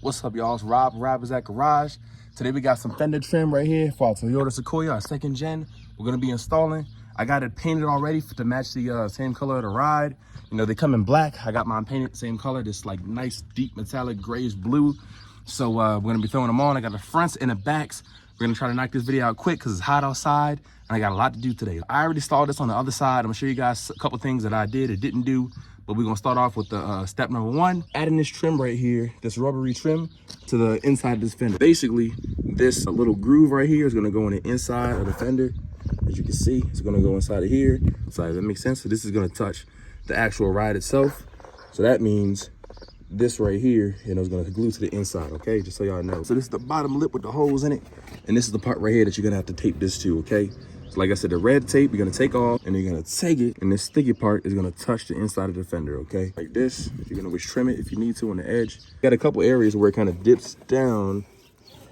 What's up, y'all? It's Rob is at Garage. Today we got some Fender trim right here for our Toyota Sequoia, our second gen. We're gonna be installing. I got it painted already to match the same color of the ride. You know, they come in black. I got mine painted same color, this like nice deep metallic grayish blue. So we're gonna be throwing them on. I got the fronts and the backs. We're gonna try to knock this video out quick because it's hot outside and I got a lot to do today. I already installed this on the other side. I'm gonna show you guys a couple things that I did or didn't do. But we're gonna start off with the step number one, adding this trim right here, this rubbery trim to the inside of this fender. Basically, this little groove right here is gonna go on the inside of the fender. As you can see, it's gonna go inside of here. So that makes sense. So this is gonna touch the actual ride itself. So that means this right here, you know, is gonna glue to the inside, okay? Just so y'all know. So this is the bottom lip with the holes in it. And this is the part right here that you're gonna have to tape this to, okay? Like I said, the red tape you're gonna take off and you're gonna take it, and this sticky part is gonna touch the inside of the fender, okay? Like this. You're gonna always trim it if you need to on the edge. Got a couple areas where it kind of dips down,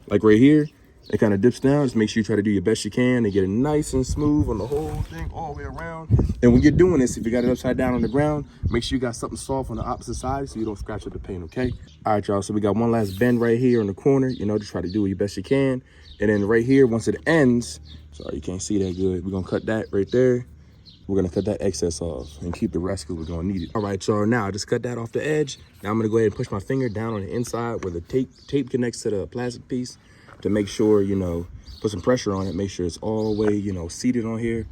like right here. It kind of dips down. Just make sure you try to do your best you can to get it nice and smooth on the whole thing all the way around. And when you're doing this, if you got it upside down on the ground, make sure you got something soft on the opposite side so you don't scratch up the paint, okay? All right, y'all, so we got one last bend right here in the corner. You know, just try to do your best you can. And then right here, once it ends, sorry, you can't see that good. We're gonna cut that right there. We're gonna cut that excess off and keep the rest because we're gonna need it. All right, y'all, now I just cut that off the edge. Now I'm gonna go ahead and push my finger down on the inside where the tape connects to the plastic piece to make sure, you know, put some pressure on it, make sure it's all the way, you know, seated on here.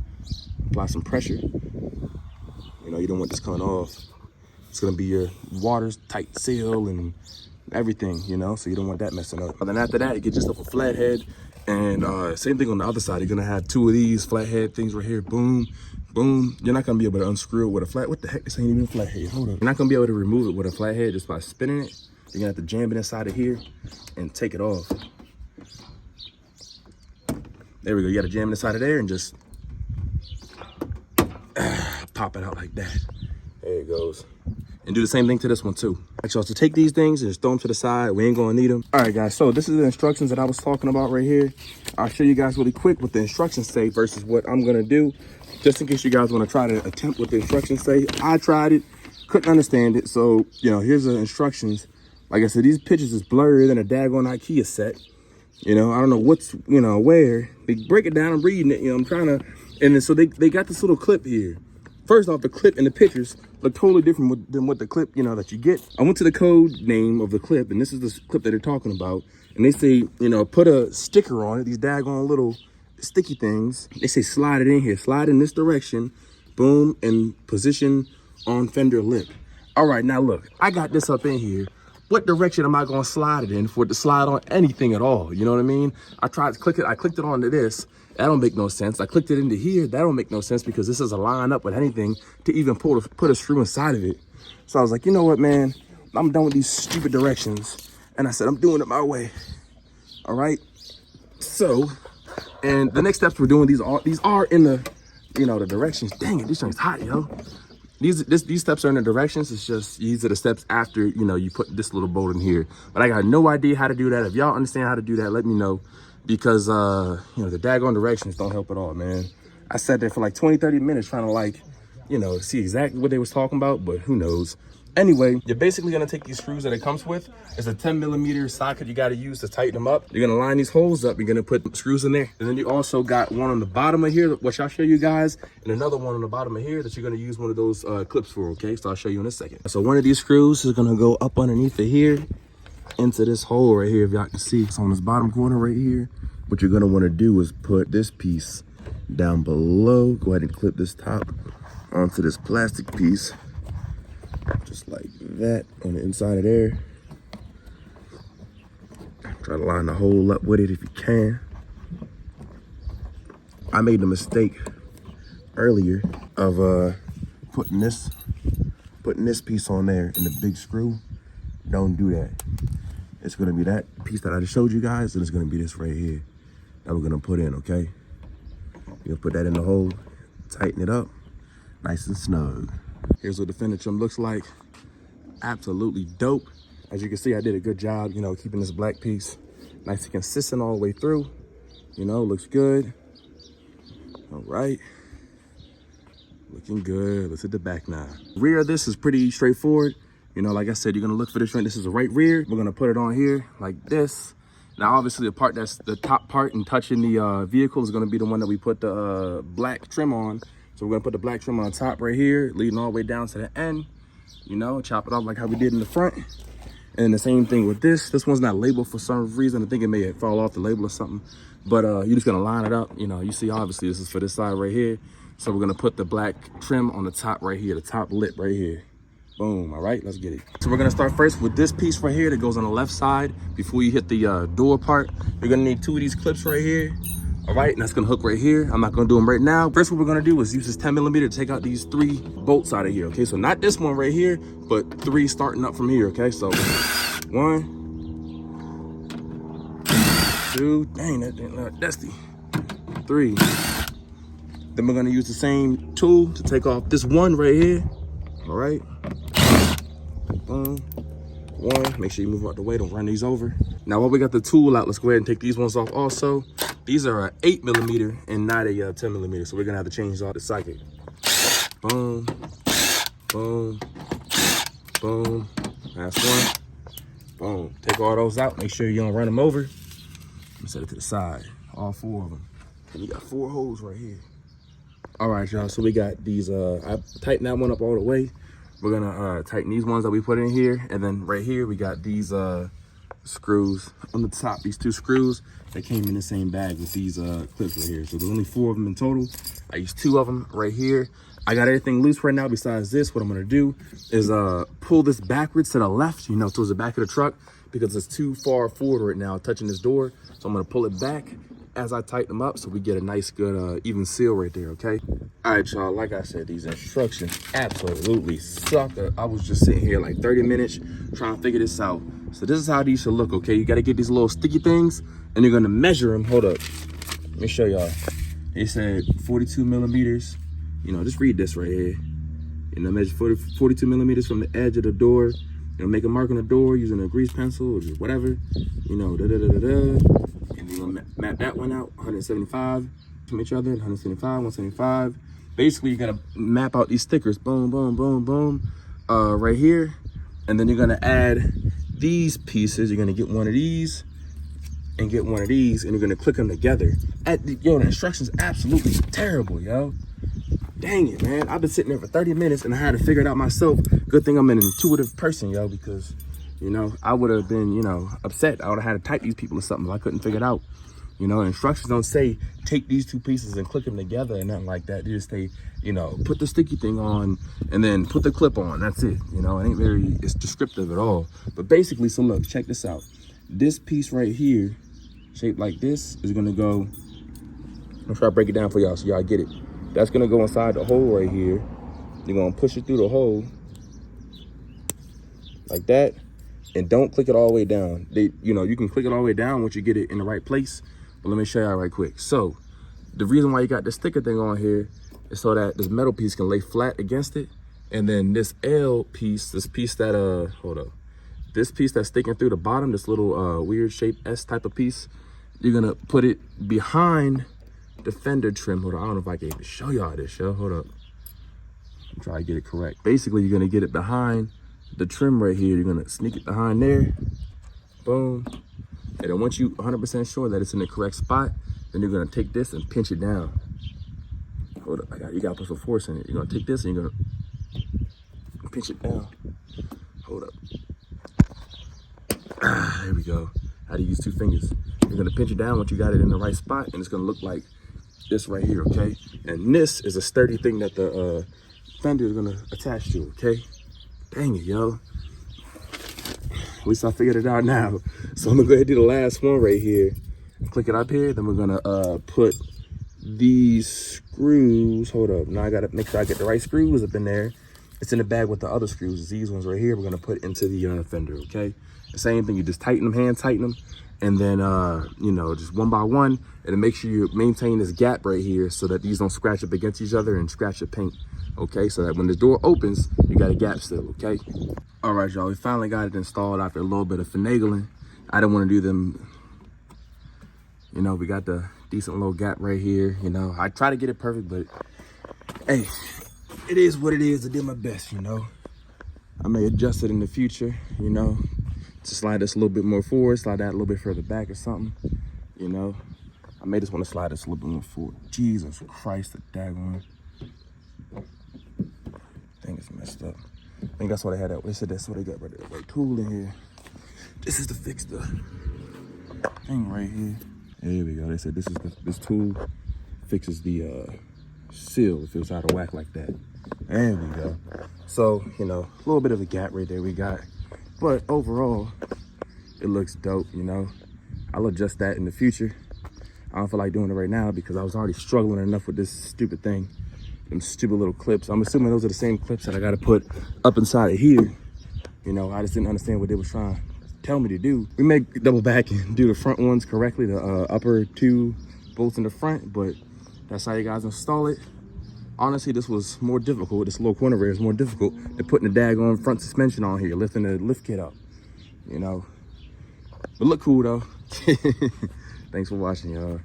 Apply some pressure. You know, you don't want this coming off. It's gonna be your watertight seal and everything, you know, so you don't want that messing up. And then after that, you get yourself a flathead. And same thing on the other side. You're gonna have two of these flathead things right here. Boom, boom. You're not gonna be able to unscrew it with a flat. What the heck? This ain't even a flathead. Hold up. You're not gonna be able to remove it with a flathead just by spinning it. You're gonna have to jam it inside of here and take it off. There we go. You gotta jam it inside of there and just pop it out like that. There it goes. And do the same thing to this one too. All right, y'all, so take these things and just throw them to the side. We ain't gonna need them. All right, guys, so this is the instructions that I was talking about right here. I'll show you guys really quick what the instructions say versus what I'm gonna do, just in case you guys wanna try to attempt what the instructions say. I tried it, couldn't understand it. So, you know, here's the instructions. Like I said, these pictures is blurrier than a daggone IKEA set. You know, I don't know what's, you know, where. They break it down, I'm reading it, you know, I'm trying to, and then so they got this little clip here. First off, the clip and the pictures look totally different than what the clip, you know, that you get. I went to the code name of the clip, and this is the clip that they're talking about. And they say, you know, put a sticker on it, these daggone little sticky things. They say slide it in here, slide in this direction, boom, and position on fender lip. All right, now look, I got this up in here. What direction am I gonna slide it in for it to slide on anything at all? You know what I mean? I tried to click it, I clicked it onto this. That don't make no sense. I clicked it into here. That don't make no sense because this doesn't line up with anything to even put a screw inside of it. So I was like, you know what, man? I'm done with these stupid directions. And I said, I'm doing it my way. All right. So, and the next steps we're doing, these are in the, you know, the directions. Dang it, this thing's hot, yo. These steps are in the directions. It's just, these are the steps after, you know, you put this little bolt in here. But I got no idea how to do that. If y'all understand how to do that, let me know. Because, you know, the daggone directions don't help at all, man. I sat there for like 20, 30 minutes trying to like, you know, see exactly what they was talking about, but who knows. Anyway, you're basically going to take these screws that it comes with. It's a 10mm socket you got to use to tighten them up. You're going to line these holes up. You're going to put screws in there. And then you also got one on the bottom of here, which I'll show you guys, and another one on the bottom of here that you're going to use one of those clips for, okay? So I'll show you in a second. So one of these screws is going to go up underneath of here into this hole right here, if y'all can see. It's on this bottom corner right here. What you're going to want to do is put this piece down below. Go ahead and clip this top onto this plastic piece. Just like that on the inside of there. Try to line the hole up with it if you can. I made the mistake earlier of putting this piece on there in the big screw. Don't do that. It's gonna be that piece that I just showed you guys, and it's gonna be this right here that we're gonna put in, okay? You'll put that in the hole, tighten it up, nice and snug. Here's what the fender trim looks like. Absolutely dope. As you can see, I did a good job, you know, keeping this black piece nice and consistent all the way through. You know, looks good. All right. Looking good. Let's hit the back now. Rear of this is pretty straightforward. You know, like I said, you're gonna look for this joint. This is the right rear. We're gonna put it on here like this. Now, obviously, the part that's the top part and touching the vehicle is gonna be the one that we put the black trim on. So we're gonna put the black trim on top right here, leading all the way down to the end. You know, chop it off like how we did in the front. And the same thing with this. This one's not labeled for some reason. I think it may fall off the label or something. But you're just gonna line it up. You know, you see, obviously, this is for this side right here. So we're gonna put the black trim on the top right here, the top lip right here. Boom, all right, let's get it. So we're gonna start first with this piece right here that goes on the left side. Before you hit the door part, you're gonna need 2 of these clips right here. All right, and that's gonna hook right here. I'm not gonna do them right now. First, what we're gonna do is use this 10mm to take out these 3 bolts out of here, okay? So not this one right here, but 3 starting up from here, okay? So 1, 2, dang, that thing not dusty. 3. Then we're gonna use the same tool to take off this one right here, all right? Boom. 1, make sure you move out the way, don't run these over. Now, while we got the tool out, let's go ahead and take these ones off also. These are an 8mm and not a 10mm, so we're gonna have to change all the socket. Boom, boom, boom. Last one. Boom. Take all those out. Make sure you don't run them over. Let me set it to the side. All 4 of them. And you got 4 holes right here. All right, y'all. So we got these. I tightened that one up all the way. We're gonna tighten these ones that we put in here, and then right here we got these screws on the top. These 2 screws that came in the same bag with these clips right here. So there's only 4 of them in total. I used 2 of them right here. I got everything loose right now. Besides this, what I'm gonna do is pull this backwards to the left, you know, towards the back of the truck, because it's too far forward right now touching this door. So I'm gonna pull it back as I tighten them up so we get a nice good even seal right there, okay? All right, y'all, like I said, these instructions absolutely suck. I was just sitting here like 30 minutes trying to figure this out. So this is how these should look, okay? You gotta get these little sticky things and you're gonna measure them. Hold up, let me show y'all. They said 42mm. You know, just read this right here. You know, measure 42mm from the edge of the door. You know, make a mark on the door using a grease pencil or just whatever. You know, And you're gonna map that one out, 175 from each other, 175, 175. Basically, you're gonna map out these stickers, boom, boom, boom, boom, right here. And then you're gonna add these pieces. You're gonna get one of these and get one of these, and you're gonna click them together. Yo, the instructions absolutely terrible, yo. Dang it, man. I've been sitting there for 30 minutes and I had to figure it out myself. Good thing I'm an intuitive person, yo, because, you know, I would have been, you know, upset. I would have had to type these people or something if I couldn't figure it out. You know, instructions don't say take these 2 pieces and click them together and nothing like that. They just say, you know, put the sticky thing on and then put the clip on. That's it. You know, it ain't very, it's descriptive at all. But basically, so look, check this out. This piece right here, shaped like this, is gonna go, I'm trying to break it down for y'all so y'all get it. That's gonna go inside the hole right here. You're gonna push it through the hole like that, and don't click it all the way down. You know, you can click it all the way down once you get it in the right place. But let me show y'all right quick. So the reason why you got the sticker thing on here is so that this metal piece can lay flat against it, and then this L piece, this piece that hold up, this piece that's sticking through the bottom, this little weird shaped S type of piece, you're gonna put it behind the Fender trim. Hold on, I don't know if I can even show y'all this, yo. Hold up. I'm trying to get it correct. Basically, you're gonna get it behind the trim right here. You're gonna sneak it behind there. Boom. And then once you 100% sure that it's in the correct spot, then you're gonna take this and pinch it down. Hold up, you gotta put some force in it. You're gonna take this and you're gonna pinch it down. Hold up. There we go. How to use 2 fingers. You're gonna pinch it down once you got it in the right spot, and it's gonna look like this right here, okay? And this is a sturdy thing that the Fender is gonna attach to, okay? Dang it, yo. At least I figured it out now. So I'm gonna go ahead and do the last one right here. Click it up here, then we're gonna put these screws. Hold up, now I gotta make sure I get the right screws up in there. It's in the bag with the other screws. These ones right here, we're gonna put into the Fender, okay? The same thing, you just tighten them, hand tighten them, and then, you know, just one by one, and then make sure you maintain this gap right here so that these don't scratch up against each other and scratch your paint, okay? So that when the door opens, you got a gap still, okay? All right, y'all, we finally got it installed after a little bit of finagling. I didn't want to do them, you know, we got the decent little gap right here, you know. I try to get it perfect, but hey, it is what it is. I did my best, you know. I may adjust it in the future, you know, to slide this a little bit more forward, slide that a little bit further back or something, you know. I may just want to slide this a little bit more forward. Jesus Christ, the daggone thing is messed up. I think that's why they had that. They said that's what they got right there. Like tool in here. This is to fix the thing right here. There we go. They said this tool fixes the seal if it was out of whack like that. There we go. So, you know, a little bit of a gap right there we got. But overall, it looks dope, you know. I'll adjust that in the future. I don't feel like doing it right now because I was already struggling enough with this stupid thing. Them stupid little clips. I'm assuming those are the same clips that I got to put up inside of here. You know, I just didn't understand what they were trying to tell me to do. We may double back and do the front ones correctly, the upper 2 bolts in the front, but that's how you guys install it. Honestly, this was more difficult. This little corner rail is more difficult than putting the daggone front suspension on here, lifting the lift kit up, you know. But look cool though. Thanks for watching, y'all.